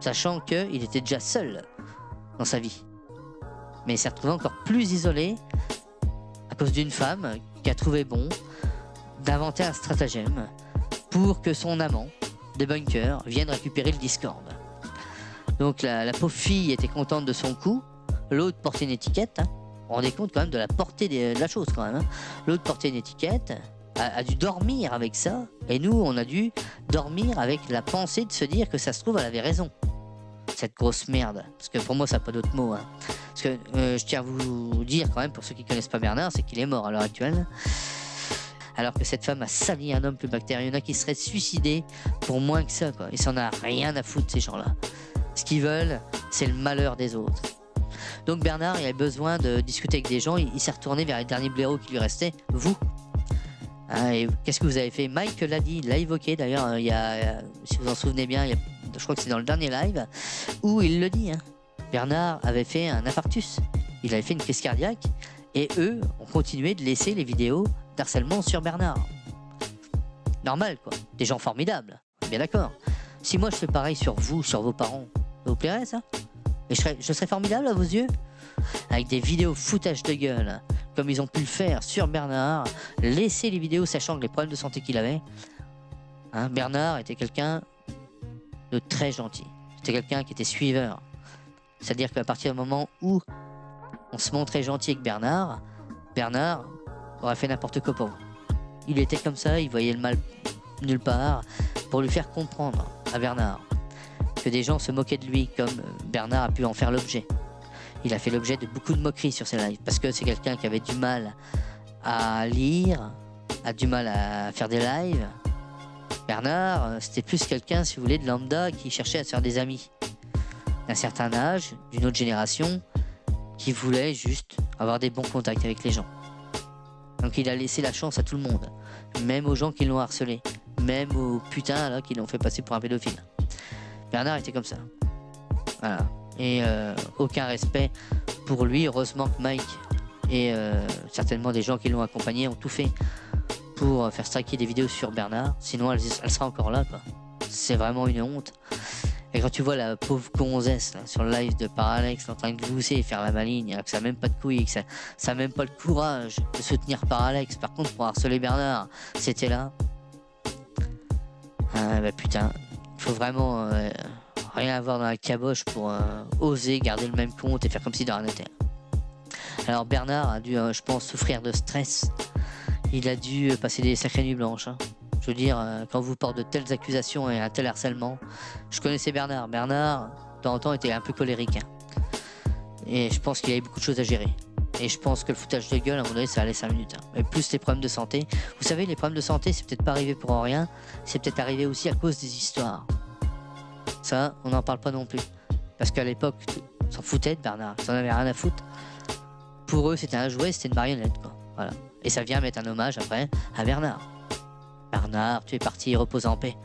sachant qu'il était déjà seul dans sa vie. Mais il s'est retrouvé encore plus isolé à cause d'une femme qui a trouvé bon d'inventer un stratagème pour que son amant, Debunker, vienne récupérer le Discord. Donc la pauvre fille était contente de son coup, l'autre portait une étiquette, hein. Vous vous rendez compte quand même de la portée de la chose quand même, hein. L'autre portait une étiquette, a dû dormir avec ça, et nous on a dû dormir avec la pensée de se dire que ça se trouve elle avait raison. Cette grosse merde, parce que pour moi ça n'a pas d'autre mot, hein. Parce que je tiens à vous dire quand même, pour ceux qui connaissent pas Bernard, c'est qu'il est mort à l'heure actuelle. Alors que cette femme a sali un homme plus bactérieux. Il y en a qui seraient suicidés pour moins que ça, quoi. Ils s'en a rien à foutre, ces gens-là. Ce qu'ils veulent, c'est le malheur des autres. Donc Bernard, il avait besoin de discuter avec des gens. Il s'est retourné vers les derniers blaireaux qui lui restaient, vous. Hein, et qu'est-ce que vous avez fait? Mike l'a dit, l'a évoqué d'ailleurs, si vous en souvenez bien, je crois que c'est dans le dernier live, où il le dit. Hein. Bernard avait fait un infarctus. Il avait fait une crise cardiaque. Et eux ont continué de laisser les vidéos d'harcèlement sur Bernard. Normal quoi, des gens formidables, bien d'accord. Si moi je fais pareil sur vous, sur vos parents, ça vous plairait ça? Et je serais formidable à vos yeux? Avec des vidéos foutage de gueule, comme ils ont pu le faire sur Bernard, laisser les vidéos sachant que les problèmes de santé qu'il avait. Hein, Bernard était quelqu'un de très gentil, c'était quelqu'un qui était suiveur. C'est-à-dire qu'à partir du moment où on se montrait gentil avec Bernard, Bernard aurait fait n'importe quoi pour vous. Il était comme ça, il voyait le mal nulle part, pour lui faire comprendre à Bernard que des gens se moquaient de lui, comme Bernard a pu en faire l'objet. Il a fait l'objet de beaucoup de moqueries sur ses lives, parce que c'est quelqu'un qui avait du mal à lire, a du mal à faire des lives. Bernard, c'était plus quelqu'un, si vous voulez, de lambda qui cherchait à se faire des amis. D'un certain âge, d'une autre génération, qui voulait juste avoir des bons contacts avec les gens. Donc il a laissé la chance à tout le monde, même aux gens qui l'ont harcelé, même aux putains là qui l'ont fait passer pour un pédophile. Bernard était comme ça. Voilà. Et aucun respect pour lui. Heureusement que Mike et certainement des gens qui l'ont accompagné ont tout fait pour faire striker des vidéos sur Bernard. Sinon elle sera encore là, quoi. C'est vraiment une honte. Et quand tu vois la pauvre gonzesse là, sur le live de Parallax en train de glousser et faire la maligne, alors que ça n'a même pas de couilles, que ça n'a même pas le courage de soutenir Parallax. Par contre, pour harceler Bernard, c'était là. Ah bah putain, il faut vraiment rien avoir dans la caboche pour oser garder le même compte et faire comme si de rien n'était. Alors Bernard a dû, je pense, souffrir de stress. Il a dû passer des sacrées nuits blanches. Hein. Je veux dire, quand vous porte de telles accusations et un tel harcèlement, je connaissais Bernard. Bernard, de temps en temps, était un peu colérique. Hein. Et je pense qu'il avait beaucoup de choses à gérer. Et je pense que le foutage de gueule, à un moment donné, ça allait 5 minutes. Hein. Mais plus les problèmes de santé. Vous savez, les problèmes de santé, c'est peut-être pas arrivé pour rien. C'est peut-être arrivé aussi à cause des histoires. Ça, on n'en parle pas non plus. Parce qu'à l'époque, on s'en foutait de Bernard. Ils en avaient rien à foutre. Pour eux, c'était un jouet, c'était une marionnette, quoi. Voilà. Et ça vient mettre un hommage, après, à Bernard. Bernard, tu es parti, repose en paix.